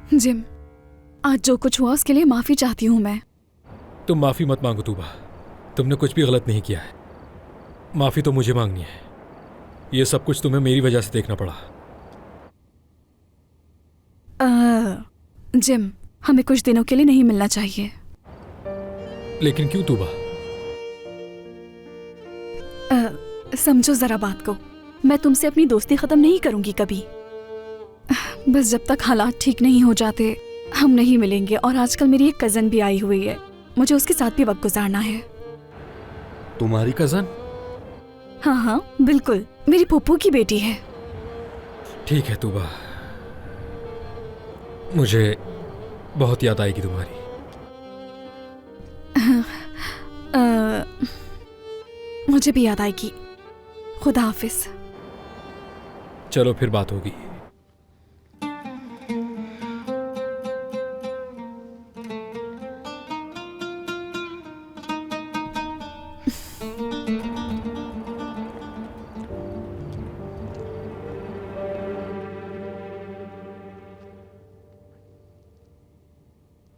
Gym, आज जो कुछ हुआ उसके लिए माफी चाहती हूँ मैं। तुम माफी मत मांगो तूबा, तुमने कुछ भी गलत नहीं किया है। माफी तो मुझे मांगनी है। ये सब कुछ तुम्हें मेरी वजह से देखना पड़ा। जिम, हमें कुछ दिनों के लिए नहीं मिलना चाहिए। लेकिन क्यों तूबा? समझो जरा बात को, मैं तुमसे अपनी दोस्ती खत्म नहीं करूंगी कभी। बस जब तक हालात ठीक नहीं हो जाते हम नहीं मिलेंगे। और आजकल मेरी एक कजन भी आई हुई है, मुझे उसके साथ भी वक्त गुजारना है। तुम्हारी कजन? हाँ हाँ बिल्कुल, मेरी फूफू की बेटी है। ठीक है तूबा, मुझे बहुत याद आएगी तुम्हारी। मुझे भी याद आएगी। खुदा हाफिज। चलो फिर बात होगी।